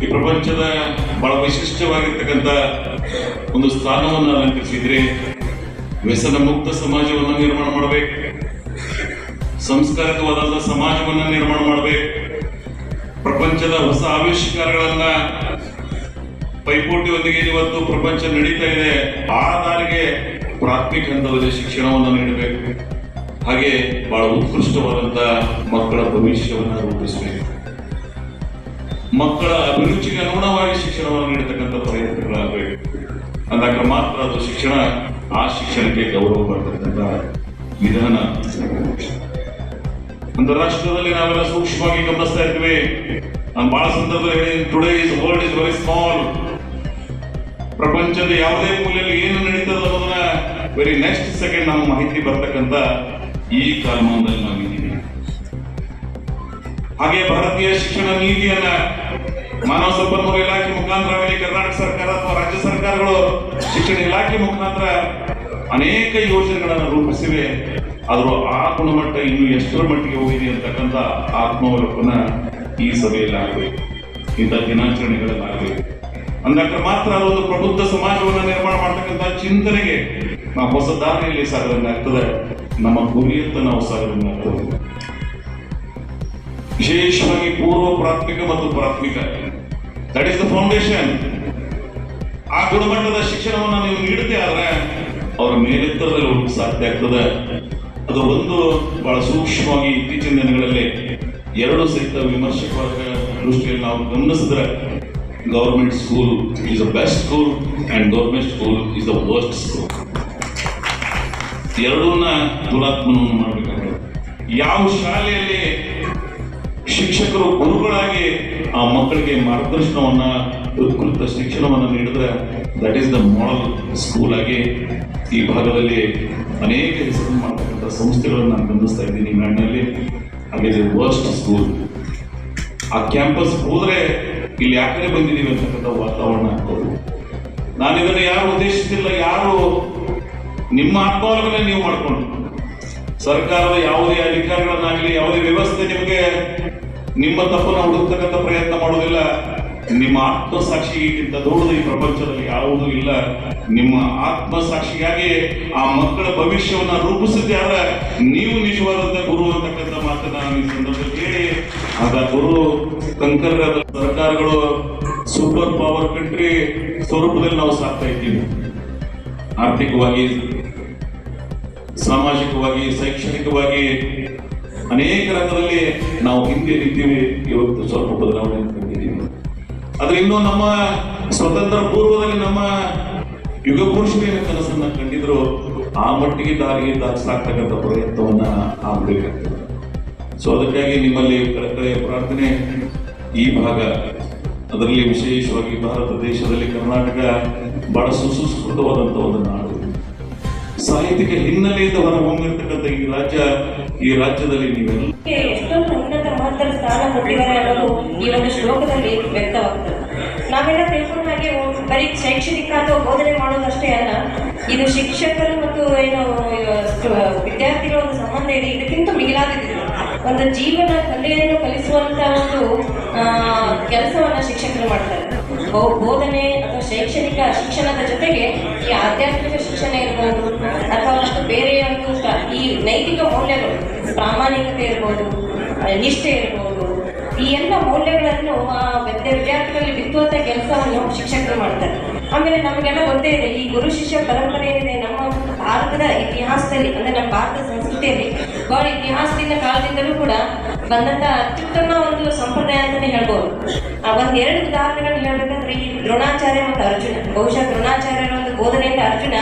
ಈ ಪ್ರಪಂಚದ ಬಹಳ ವಿಶಿಷ್ಟವಾಗಿರ್ತಕ್ಕಂಥ ಒಂದು ಸ್ಥಾನವನ್ನು ಅಲಂಕರಿಸಿದ್ರೆ ವ್ಯಸನ ಮುಕ್ತ ಸಮಾಜವನ್ನು ನಿರ್ಮಾಣ ಮಾಡಬೇಕು, ಸಂಸ್ಕಾರಕವಾದ ಸಮಾಜವನ್ನು ನಿರ್ಮಾಣ ಮಾಡಬೇಕು, ಪ್ರಪಂಚದ ಹೊಸ ಆವಿಷ್ಕಾರಗಳನ್ನ ಪೈಪೋಟಿಯೊಂದಿಗೆ ಇವತ್ತು ಪ್ರಪಂಚ ನಡೀತಾ ಇದೆ. ಆ ದಾರಿಗೆ ಪ್ರಾಥಮಿಕ ಹಂತದಲ್ಲಿ ಶಿಕ್ಷಣವನ್ನು ನೀಡಬೇಕು. ಹಾಗೆ ಬಹಳ ಉತ್ಕೃಷ್ಟವಾದಂತ ಮಕ್ಕಳ ಭವಿಷ್ಯವನ್ನು ರೂಪಿಸಬೇಕು. ಮಕ್ಕಳ ಅಭಿರುಚಿಗೆ ಅನುಗುಣವಾಗಿ ಶಿಕ್ಷಣವನ್ನು ನೀಡತಕ್ಕಂಥ ಪ್ರಯತ್ನಗಳಾಗಬೇಕು. ಅಂದಾಗ ಮಾತ್ರ ಅದು ಶಿಕ್ಷಣ, ಆ ಶಿಕ್ಷಣಕ್ಕೆ ಗೌರವ ಬರ್ತಕ್ಕಂಥ ವಿಧಾನ. ಅಂತಾರಾಷ್ಟ್ರದಲ್ಲಿ ನಾವೆಲ್ಲ ಸೂಕ್ಷ್ಮವಾಗಿ ಗಮನಿಸ್ತಾ ಇರ್ತೀವಿ. ನಾನು ಬಹಳ ಸಂದರ್ಭದಲ್ಲಿ ಹೇಳಿ, today is world is very small. ಪ್ರಪಂಚದ ಯಾವುದೇ ಮೂಲೆಯಲ್ಲಿ ಏನು ನಡೀತದೆ ಅನ್ನೋದನ್ನ ವೆರಿ ನೆಕ್ಸ್ಟ್ ಸೆಕೆಂಡ್ ನಾವು ಮಾಹಿತಿ ಬರ್ತಕ್ಕಂಥ ಈ ಕಾಲಮಾನದಲ್ಲಿ ನಾವಿದ್ದೀವಿ. ಹಾಗೆ ಭಾರತೀಯ ಶಿಕ್ಷಣ ನೀತಿಯನ್ನ ಮಾನವ ಸಂಪನ್ಮೂಲ ಇಲಾಖೆ ಮುಖಾಂತರ, ಕರ್ನಾಟಕ ಸರ್ಕಾರ ಅಥವಾ ರಾಜ್ಯ ಸರ್ಕಾರಗಳು ಶಿಕ್ಷಣ ಇಲಾಖೆ ಮುಖಾಂತರ ಅನೇಕ ಯೋಜನೆಗಳನ್ನು ರೂಪಿಸಿವೆ. ಆದರೂ ಆ ಗುಣಮಟ್ಟ ಇನ್ನು ಎಷ್ಟರ ಮಟ್ಟಿಗೆ ಹೋಗಿದೆ ಅಂತಕ್ಕಂಥ ಆತ್ಮಾವಲೋಕನ ಈ ಸಭೆಯಲ್ಲಿ ಆಗಬೇಕು, ಇಂಥ ದಿನಾಚರಣೆಗಳಲ್ಲಾಗಬೇಕು. ಅಂದಾಗ ಮಾತ್ರ ಅದೊಂದು ಪ್ರಬುದ್ಧ ಸಮಾಜವನ್ನು ನಿರ್ಮಾಣ ಮಾಡತಕ್ಕಂಥ ಚಿಂತನೆಗೆ ನಾವು ಹೊಸ ದಾರಿಯಲ್ಲಿ ಸಾಗದಂಗಾಗ್ತದೆ, ನಮ್ಮ ಗುರಿಯತ್ತ ನಾವು ಸಾಗದಂಗಾಗ್ತದೆ. ವಿಶೇಷವಾಗಿ ಪೂರ್ವ ಪ್ರಾಥಮಿಕ ಮತ್ತು ಪ್ರಾಥಮಿಕ, ದಟ್ ಇಸ್ ದ ಫೌಂಡೇಶನ್. ಆ ಗುಣಮಟ್ಟದ ಶಿಕ್ಷಣವನ್ನು ನೀವು ನೀಡದೆ ಆದ್ರೆ ಅವರ ಮೇಲೆತ್ತರದಲ್ಲಿ ಹೋಗಕ್ಕೆ ಸಾಧ್ಯ ಆಗ್ತದೆ. ಅದು ಒಂದು ಬಹಳ ಸೂಕ್ಷ್ಮವಾಗಿ ಇತ್ತೀಚಿನ ದಿನಗಳಲ್ಲಿ ಎರಡು ಸಹಿತ ವಿಮರ್ಶಕರ ದೃಷ್ಟಿಯಲ್ಲಿ ನಾವು ಗಮನಿಸಿದ್ರೆ, government school is the best school and government school is the worst school. ಎರಡೂನ್ನ ತುಲಾತ್ಮನವನ್ನು ಮಾಡಬೇಕಾಗ್ತದೆ. ಯಾವ ಶಾಲೆಯಲ್ಲಿ ಶಿಕ್ಷಕರು ಗುರುಗಳಾಗಿ ಆ ಮಕ್ಕಳಿಗೆ ಮಾರ್ಗದರ್ಶನವನ್ನ, ಉತ್ಕೃಷ್ಟ ಶಿಕ್ಷಣವನ್ನು ನೀಡಿದ್ರೆ that is the model school ಆಗಿ ಈ ಭಾಗದಲ್ಲಿ ಅನೇಕ ಹೆಸರನ್ನು ಮಾಡತಕ್ಕಂಥ ಸಂಸ್ಥೆಗಳನ್ನು ನಾನು ಗಮನಿಸ್ತಾ ಇದ್ದೀನಿ ಮ್ಯಾಡ್ನಲ್ಲಿ. ಹಾಗೆ ವರ್ಸ್ಟ್ ಸ್ಕೂಲ್. ಆ ಕ್ಯಾಂಪಸ್ ಹೋದ್ರೆ ಇಲ್ಲಿ ಯಾಕಂದ್ರೆ ಬಂದಿದ್ದೀವಿ ಅಂತಕ್ಕಂಥ ವಾತಾವರಣ ಆಗ್ತದೆ. ನಾನು ಇದನ್ನು ಯಾರು ಉದ್ದೇಶಿಸಿಲ್ಲ, ಯಾರು ನಿಮ್ಮ ಆತ್ಮಾವಲೋಕನೆ ನೀವು ಮಾಡಿಕೊಂಡು ಸರ್ಕಾರದ ಯಾವುದೇ ಅಧಿಕಾರಿಗಳನ್ನಾಗಲಿ ಯಾವುದೇ ವ್ಯವಸ್ಥೆ ನಿಮಗೆ ನಿಮ್ಮ ತಪ್ಪನ್ನು ಹುಡುಕ್ತಕ್ಕಂಥ ಪ್ರಯತ್ನ ಮಾಡೋದಿಲ್ಲ. ನಿಮ್ಮ ಆತ್ಮಸಾಕ್ಷಿಗಿಂತ ದೊಡ್ಡದು ಈ ಪ್ರಪಂಚದಲ್ಲಿ ಯಾವುದೂ ಇಲ್ಲ. ನಿಮ್ಮ ಆತ್ಮಸಾಕ್ಷಿಗಾಗಿ ಆ ಮಕ್ಕಳ ಭವಿಷ್ಯವನ್ನ ರೂಪಿಸಿದ್ದೆ ಆದ್ರೆ ನೀವು ನಿಜವಾದಂತ ಗುರು ಅಂತಕ್ಕಂಥ ಮಾತನ್ನ ನಾನು ಈ ಸಂದರ್ಭದಲ್ಲಿ ಹೇಳಿ, ಆಗ ಗುರು ಕಂಕರ್ರಾದ ಸರ್ಕಾರಗಳು ಸೂಪರ್ ಪವರ್ ಕಂಟ್ರಿ ಸ್ವರೂಪದಲ್ಲಿ ನಾವು ಸಾಕ್ತಾ ಇದ್ದೀವಿ. ಆರ್ಥಿಕವಾಗಿ, ಸಾಮಾಜಿಕವಾಗಿ, ಶೈಕ್ಷಣಿಕವಾಗಿ ಅನೇಕ ರಂಗದಲ್ಲಿ ನಾವು ಹಿಂದೆ ನಿಂತೀವಿ. ಇವತ್ತು ಸ್ವಲ್ಪ ಬದಲಾವಣೆ ಕಂಡಿದ್ದೀವಿ. ಆದ್ರೆ ಇನ್ನೂ ನಮ್ಮ ಸ್ವತಂತ್ರ ಪೂರ್ವದಲ್ಲಿ ನಮ್ಮ ಯುಗ ಪುರುಷರೇನ ಕನಸನ್ನ ಕಂಡಿದ್ರು ಆ ಮಟ್ಟಿಗೆ ದಾರಿಗೆ ಸಾಕ್ತಕ್ಕಂಥ ಪ್ರಯತ್ನವನ್ನ ಆಗಬೇಕಾಗ್ತದೆ. ಸೊ ಅದಕ್ಕಾಗಿ ನಿಮ್ಮಲ್ಲಿ ಕಳಕಳಿಯ ಪ್ರಾರ್ಥನೆ. ಈ ಭಾಗ, ಅದರಲ್ಲಿ ವಿಶೇಷವಾಗಿ ಭಾರತ ದೇಶದಲ್ಲಿ ಕರ್ನಾಟಕ ಬಹಳ ಸುಸಂಸ್ಕೃತವಾದಂತಹ ಒಂದು ನಾಡು. ಸಾಹಿತ್ಯಿಕ ಹಿನ್ನೆಲೆಯಿಂದ ಹೊರಹೊಮ್ಮಿರ್ತಕ್ಕಂಥ ಈ ರಾಜ್ಯದಲ್ಲಿ ನೀವೆಲ್ಲ ಎಷ್ಟೊಂದು ಉನ್ನತ ಮಹತ್ತರ ಸ್ಥಾನ ಕೊಟ್ಟಿದ್ದಾರೆ ಅನ್ನೋದು ಈ ಒಂದು ಶ್ಲೋಕದಲ್ಲಿ ವ್ಯಕ್ತವಾಗ್ತದೆ. ನಾವೆಲ್ಲ ತಿಳ್ಕೊಂಡ ಹಾಗೆ ಬರೀ ಶೈಕ್ಷಣಿಕ ಅಥವಾ ಬೋಧನೆ ಮಾಡೋದಷ್ಟೇ ಅಲ್ಲ, ಇದು ಶಿಕ್ಷಕರು ಮತ್ತು ಏನು ವಿದ್ಯಾರ್ಥಿಗಳ ಒಂದು ಸಂಬಂಧ ಇದೆ. ಇದಕ್ಕಿಂತ ಮಿಗಿಲಾಗಿದೆ. ಒಂದು ಜೀವನ ಕಲೆಯನ್ನು ಕಲಿಸುವಂತ ಒಂದು ಕೆಲಸವನ್ನ ಶಿಕ್ಷಕರು ಮಾಡ್ತಾರೆ. ಬೋಧನೆ ಅಥವಾ ಶೈಕ್ಷಣಿಕ ಶಿಕ್ಷಣದ ಜೊತೆಗೆ ಈ ಆಧ್ಯಾತ್ಮಿಕ ಶಿಕ್ಷಣ ಇರ್ಬೋದು ಅಥವಾ ಮತ್ತು ಬೇರೆ ಒಂದು ಈ ನೈತಿಕ ಮೌಲ್ಯಗಳು, ಪ್ರಾಮಾಣಿಕತೆ ಇರ್ಬೋದು, ನಿಷ್ಠೆ ಇರ್ಬೋದು, ಈ ಎಲ್ಲ ಮೌಲ್ಯಗಳನ್ನು ಆ ವಿದ್ಯಾರ್ಥಿಗಳಲ್ಲಿ ಬಿತ್ತುವಂಥ ಕೆಲಸವನ್ನು ಶಿಕ್ಷಕರು ಮಾಡ್ತಾರೆ. ಆಮೇಲೆ ನಮಗೆಲ್ಲ ಗೊತ್ತೇ ಇದೆ, ಈ ಗುರು ಶಿಷ್ಯ ಪರಂಪರೆ ಏನಿದೆ ನಮ್ಮ ಭಾರತದ ಇತಿಹಾಸದಲ್ಲಿ, ಅಂದರೆ ನಮ್ಮ ಭಾರತದ ಸಂಸ್ಕೃತಿಯಲ್ಲಿ ಬಹಳ ಇತಿಹಾಸದಿಂದ ಕಾಲದಿಂದಲೂ ಕೂಡ ಬಂದಂಥ ಅತ್ಯುತ್ತಮ ಒಂದು ಸಂಪ್ರದಾಯ ಅಂತಲೇ ಹೇಳ್ಬೋದು. ಒಂದೆರಡು ಉದಾಹರಣೆಗಳನ್ನು ಹೇಳ್ಬೇಕಂದ್ರೆ ಈ ದ್ರೋಣಾಚಾರ್ಯ ಮತ್ತು ಅರ್ಜುನ, ಬಹುಶಃ ದ್ರೋಣಾಚಾರ್ಯರ ಒಂದು ಬೋಧನೆಯಿಂದ ಅರ್ಜುನ